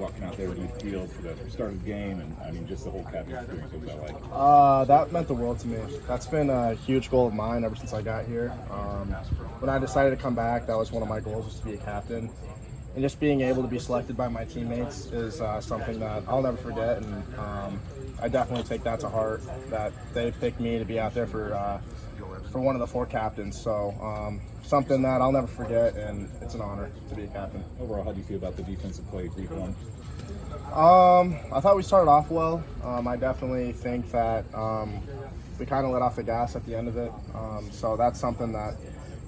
walking out there to the field for the start of the game, and I mean just the whole captain experience? What was that like? That meant the world to me. That's been a huge goal of mine ever since I got here. When I decided to come back, that was one of my goals, was to be a captain. And just being able to be selected by my teammates is something that I'll never forget, and I definitely take that to heart, that they picked me to be out there for one of the 4 captains. So something that I'll never forget, and it's an honor to be a captain. Overall, how do you feel about the defensive play week 1? I thought we started off well. I definitely think that we kind of let off the gas at the end of it. So that's something that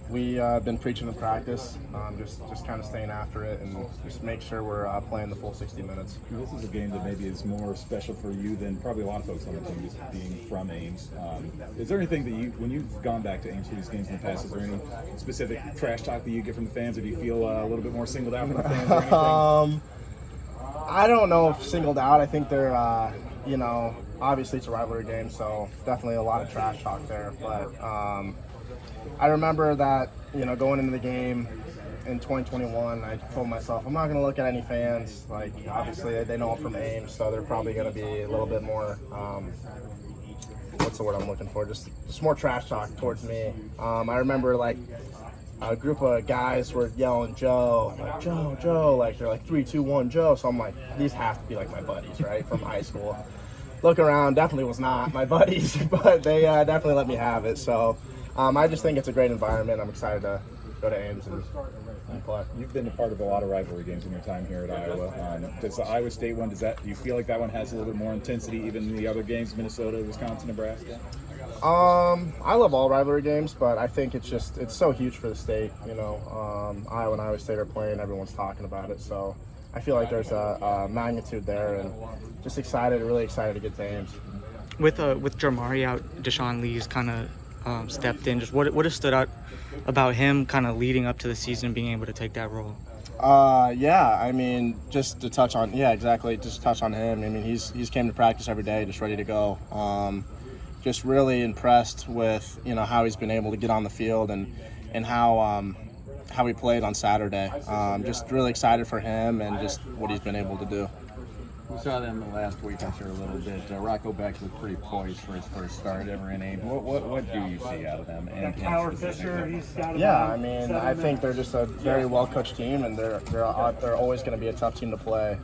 we've been preaching in practice, just kind of staying after it and just make sure we're playing the full 60 minutes. This is a game that maybe is more special for you than probably a lot of folks on the team, just being from Ames. Is there anything that when you've gone back to Ames for these games in the past, is there any specific trash talk that you get from the fans, or do you feel a little bit more singled out from the fans or anything? I don't know if singled out. I think they're, obviously it's a rivalry game, so definitely a lot of trash talk there. But I remember that, going into the game in 2021, I told myself, I'm not going to look at any fans. Like, obviously, they know I'm from Ames, so they're probably going to be a little bit more, what's the word I'm looking for? Just more trash talk towards me. I remember, like, a group of guys were yelling Joe, like Joe, like they're like 3, 2, 1, Joe. So I'm like, these have to be like my buddies, right, from high school. Look around, definitely was not my buddies, but they definitely let me have it. So I just think it's a great environment. I'm excited to go to Ames and play. You've been a part of a lot of rivalry games in your time here at Iowa. Does the Iowa State one, do you feel like that one has a little bit more intensity even than the other games, Minnesota, Wisconsin, Nebraska? I love all rivalry games, but I think it's so huge for the state. Iowa and Iowa State are playing, everyone's talking about it, so I feel like there's a magnitude there, and just really excited to get to Ames. With Jamari out, Deshaun Lee's kind of stepped in. Just what has stood out about him kind of leading up to the season, being able to take that role? I mean, just to touch on him. I mean, he's came to practice every day, just ready to go. Just really impressed with how he's been able to get on the field and how he played on Saturday. Just really excited for him and just what he's been able to do. We saw them last week, I'm sure, a little bit. Rocco Beck was pretty poised for his first start ever in Ames. What do you see out of them? And Tyler Fisher, he's got I mean, I think they're just a very well-coached team, and they're always going to be a tough team to play.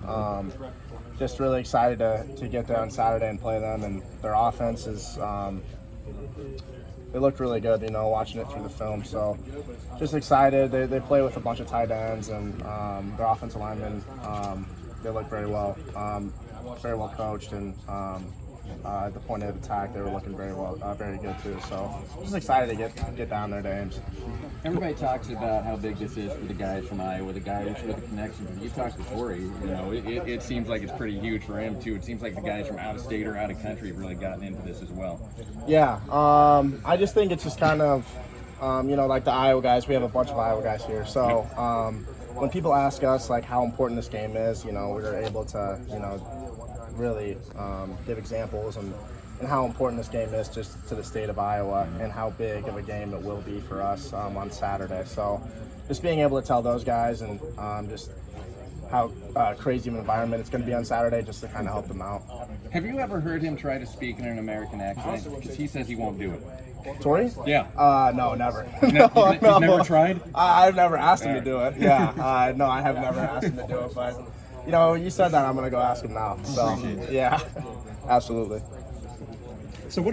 Just really excited to get there on Saturday and play them, and their offense is they looked really good, watching it through the film. So just excited. They play with a bunch of tight ends, and their offensive linemen, they look very well coached, and at the point of attack, they were looking very good too. So just excited to get down there to Ames. Everybody talks about how big this is for the guys from Iowa, the guys with the connections. You talked before, it seems like it's pretty huge for him too. It seems like the guys from out of state or out of country have really gotten into this as well. Yeah, I just think it's just kind of, like the Iowa guys. We have a bunch of Iowa guys here, so when people ask us like how important this game is, we're able to, really give examples and how important this game is just to the state of Iowa and how big of a game it will be for us on Saturday. So just being able to tell those guys and just how crazy of an environment it's going to be on Saturday, just to kind of help them out. Have you ever heard him try to speak in an American accent? Because he says he won't do it. Tori? Yeah. No, never. You've never tried? I've never asked him to do it. Yeah. No, I have never asked him to do it, but you said that, I'm going to go ask him now. So, yeah, absolutely. So what